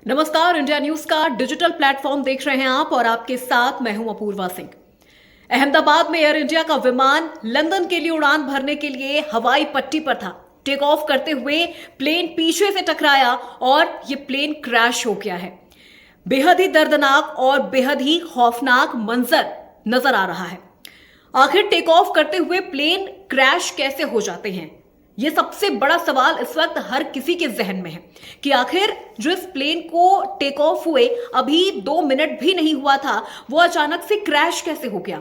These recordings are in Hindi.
नमस्कार, इंडिया न्यूज का डिजिटल प्लेटफॉर्म देख रहे हैं आप और आपके साथ मैं हूं अपूर्वा सिंह। अहमदाबाद में एयर इंडिया का विमान लंदन के लिए उड़ान भरने के लिए हवाई पट्टी पर था। टेक ऑफ करते हुए प्लेन पीछे से टकराया और ये प्लेन क्रैश हो गया है। बेहद ही दर्दनाक और बेहद ही खौफनाक मंजर नजर आ रहा है। आखिर टेक ऑफ करते हुए प्लेन क्रैश कैसे हो जाते हैं, ये सबसे बड़ा सवाल इस वक्त हर किसी के जहन में है कि आखिर जो इस प्लेन को टेक ऑफ हुए अभी 2 मिनट भी नहीं हुआ था, वो अचानक से क्रैश कैसे हो गया।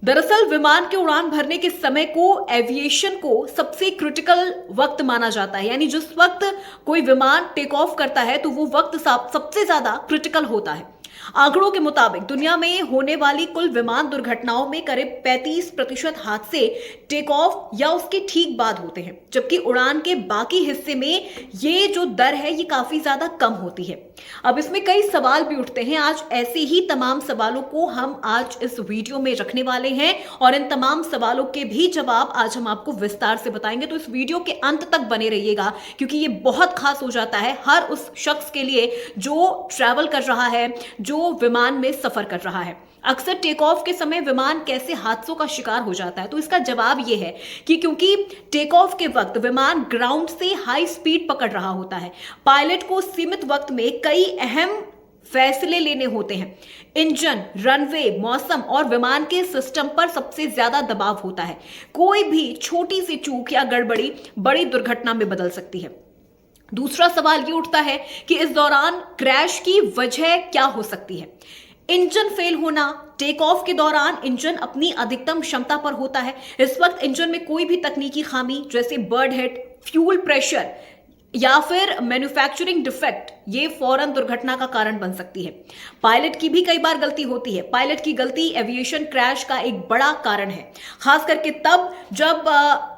दरअसल विमान के उड़ान भरने के समय को एविएशन को सबसे क्रिटिकल वक्त माना जाता है, यानी जिस वक्त कोई विमान टेक ऑफ करता है तो वो वक्त सबसे ज्यादा क्रिटिकल होता है। आंकड़ों के मुताबिक दुनिया में होने वाली कुल विमान दुर्घटनाओं में करीब 35% हादसे टेक ऑफ या उसके ठीक बाद होते हैं, जबकि उड़ान के बाकी हिस्से में ये जो दर है ये काफी ज्यादा कम होती है। अब इसमें कई सवाल भी उठते हैं। आज ऐसे ही तमाम सवालों को हम आज इस वीडियो में रखने वाले हैं और इन तमाम सवालों के भी जवाब आज हम आपको विस्तार से बताएंगे, तो इस वीडियो के अंत तक बने रहिएगा क्योंकि ये बहुत खास हो जाता है हर उस शख्स के लिए जो ट्रैवल कर रहा है, जो विमान में सफर कर रहा है। अक्सर टेक ऑफ के समय विमान कैसे हादसों का शिकार हो जाता है, तो इसका जवाब यह है कि क्योंकि टेक ऑफ के वक्त विमान ग्राउंड से हाई स्पीड पकड़ रहा होता है, पायलट को सीमित वक्त में कई अहम फैसले लेने होते हैं। इंजन, रनवे, मौसम और विमान के सिस्टम पर सबसे ज्यादा दबाव होता है। कोई भी छोटी सी चूक या गड़बड़ी बड़ी दुर्घटना में बदल सकती है। दूसरा सवाल ये उठता है कि इस दौरान क्रैश की वजह क्या हो सकती है। इंजन फेल होना। टेक ऑफ के दौरान इंजन अपनी अधिकतम क्षमता पर होता है। इस वक्त इंजन में कोई भी तकनीकी खामी जैसे बर्ड हिट, फ्यूल प्रेशर या फिर मैन्युफैक्चरिंग डिफेक्ट ये फौरन दुर्घटना का कारण बन सकती है। पायलट की भी कई बार गलती होती है। पायलट की गलती एविएशन क्रैश का एक बड़ा कारण है, खास करके तब जब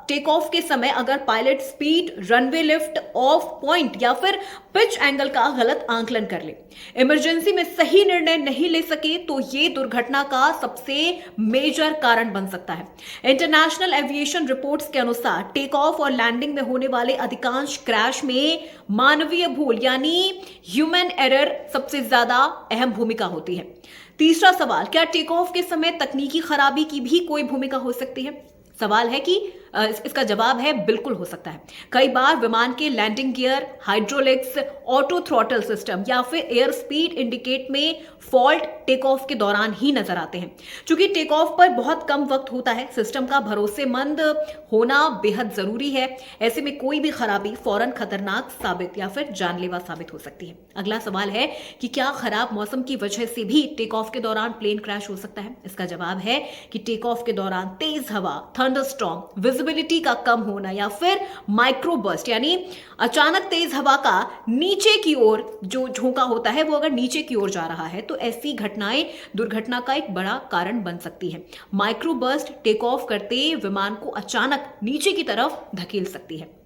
टेक ऑफ के समय अगर pilot speed, runway lift off point या फिर पिच एंगल का गलत आंकलन कर ले, इमरजेंसी में सही निर्णय नहीं ले सके तो ये दुर्घटना का सबसे मेजर कारण बन सकता है। इंटरनेशनल एविएशन रिपोर्ट्स के अनुसार टेक ऑफ और लैंडिंग में होने वाले अधिकांश क्रैश में मानवीय भूल यानी ह्यूमन एरर सबसे ज्यादा अहम भूमिका होती है। तीसरा सवाल, क्या टेक ऑफ के समय तकनीकी खराबी की भी कोई भूमिका हो सकती है? सवाल है कि इसका जवाब है बिल्कुल हो सकता है। कई बार विमान के landing gear, hydraulics, auto throttle system या फिर एयर स्पीड इंडिकेट में फॉल्ट टेक ऑफ के दौरान ही नजर आते हैं। क्योंकि टेक ऑफ पर बहुत कम वक्त होता है, सिस्टम का भरोसेमंद होना बेहद जरूरी है। ऐसे में कोई भी खराबी फौरन खतरनाक साबित या फिर जानलेवा साबित हो सकती है। अगला सवाल है कि क्या खराब मौसम की वजह से भी टेक ऑफ के दौरान प्लेन क्रैश हो सकता है? इसका जवाब है कि टेक ऑफ के दौरान तेज हवा, थंडरस्टॉर्म, विजिबिलिटी का कम होना या फिर माइक्रोबर्स्ट यानी अचानक तेज हवा का नीचे की ओर जो झोंका होता है वो अगर नीचे की ओर जा रहा है तो ऐसी घटनाएं दुर्घटना का एक बड़ा कारण बन सकती है। माइक्रोबर्स्ट टेक ऑफ करते विमान को अचानक नीचे की तरफ धकेल सकती है।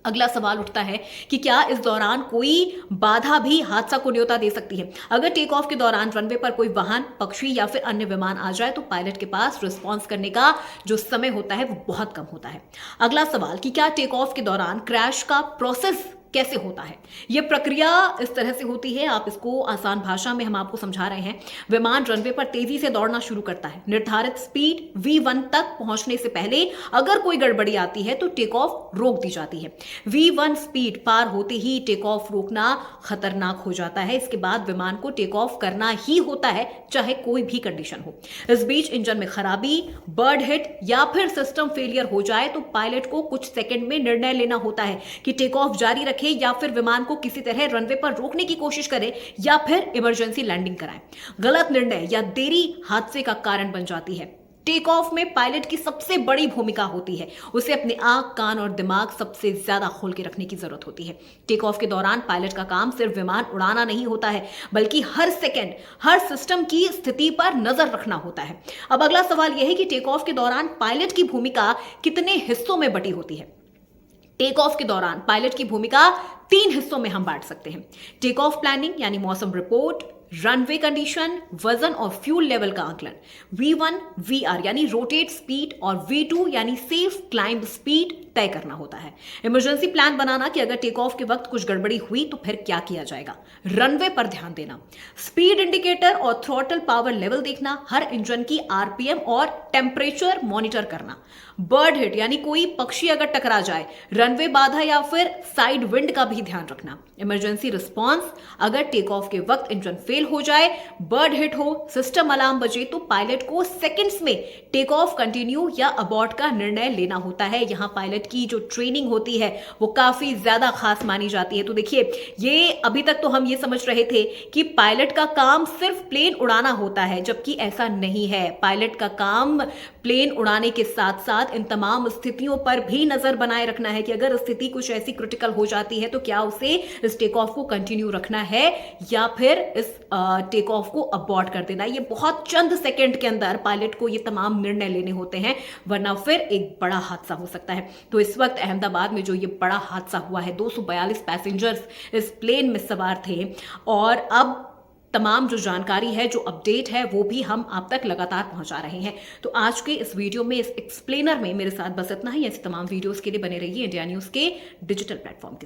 अगला सवाल उठता है कि क्या इस दौरान कोई बाधा भी हादसा को न्योता दे सकती है? अगर टेक ऑफ के दौरान रनवे पर कोई वाहन, पक्षी या फिर अन्य विमान आ जाए तो पायलट के पास रिस्पॉन्स करने का जो समय होता है वो बहुत कम होता है। अगला सवाल कि क्या टेक ऑफ के दौरान क्रैश का प्रोसेस कैसे होता है? यह प्रक्रिया इस तरह से होती है, आप इसको आसान भाषा में हम आपको समझा रहे हैं। विमान रनवे पर तेजी से दौड़ना शुरू करता है। निर्धारित स्पीड V1 तक पहुंचने से पहले अगर कोई गड़बड़ी आती है तो टेक ऑफ रोक दी जाती है। V1 स्पीड पार होते ही टेक ऑफ रोकना खतरनाक हो जाता है। इसके बाद विमान को टेक ऑफ करना ही होता है, चाहे कोई भी कंडीशन हो। इस बीच इंजन में खराबी, बर्ड हिट या फिर सिस्टम फेलियर हो जाए तो पायलट को कुछ सेकंड में निर्णय लेना होता है कि टेक ऑफ जारी रखे या फिर विमान को किसी तरह रनवे पर रोकने की कोशिश करें या फिर इमरजेंसी लैंडिंग कराएं। गलत निर्णय या देरी हादसे का कारण बन जाती है। टेक ऑफ में पायलट की सबसे बड़ी भूमिका होती है। उसे अपने आंख, कान और दिमाग सबसे ज्यादा खोल के रखने की जरूरत होती है। टेक ऑफ के दौरान पायलट का काम सिर्फ विमान उड़ाना नहीं होता है, बल्कि हर सेकंड हर सिस्टम की स्थिति पर नजर रखना होता है। अब अगला सवाल यह है कि टेक ऑफ के दौरान पायलट की भूमिका कितने हिस्सों में बटी होती है? टेक ऑफ के दौरान पायलट की भूमिका 3 हिस्सों में हम बांट सकते हैं। टेक ऑफ प्लानिंग यानी मौसम रिपोर्ट, रनवे कंडीशन, वजन और फ्यूल लेवल का आकलन, V1 VR यानी रोटेट स्पीड और V2 यानी सेफ क्लाइंब स्पीड, तय करना होता है। इमरजेंसी प्लान बनाना कि अगर टेक ऑफ के वक्त कुछ गड़बड़ी हुई तो फिर क्या किया जाएगा। रनवे पर ध्यान देना, स्पीड इंडिकेटर और थ्रॉटल पावर लेवल देखना, हर इंजन की आरपीएम और टेम्परेचर मॉनिटर करना, बर्ड हिट यानी कोई पक्षी अगर टकरा जाए, रनवे बाधा या फिर साइड विंड का भी ध्यान रखना। इमरजेंसी रिस्पांस, अगर टेक ऑफ के वक्त इंजन फेल हो जाए, बर्ड हिट हो, सिस्टम अलार्म बजे तो पायलट को सेकंड्स में टेक ऑफ कंटिन्यू या अबॉर्ट का निर्णय लेना होता है। यहां पायलट की जो ट्रेनिंग होती है वो काफी ज्यादा खास मानी जाती है। तो देखिए, ये अभी तक तो हम ये समझ रहे थे कि पायलट का काम सिर्फ प्लेन उड़ाना होता है, जबकि ऐसा नहीं है। पायलट का काम प्लेन उड़ाने के साथ साथ इन तमाम स्थितियों पर भी नजर बनाए रखना है कि अगर स्थिति कुछ ऐसी क्रिटिकल हो जाती है तो क्या उसे इस टेक ऑफ को कंटिन्यू रखना है या फिर इस टेक ऑफ को अबॉर्ट कर देना। ये बहुत चंद सेकंड के अंदर पायलट को ये तमाम निर्णय लेने होते हैं, वरना फिर एक बड़ा हादसा हो सकता है। तो इस वक्त अहमदाबाद में जो ये बड़ा हादसा हुआ है, 242 पैसेंजर्स इस प्लेन में सवार थे और अब तमाम जो जानकारी है, जो अपडेट है, वो भी हम आप तक लगातार पहुंचा रहे हैं। तो आज के इस वीडियो में, इस एक्सप्लेनर में मेरे साथ बस इतना ही। ऐसे तमाम वीडियोस के लिए बने रहिए इंडिया न्यूज के डिजिटल प्लेटफॉर्म के साथ।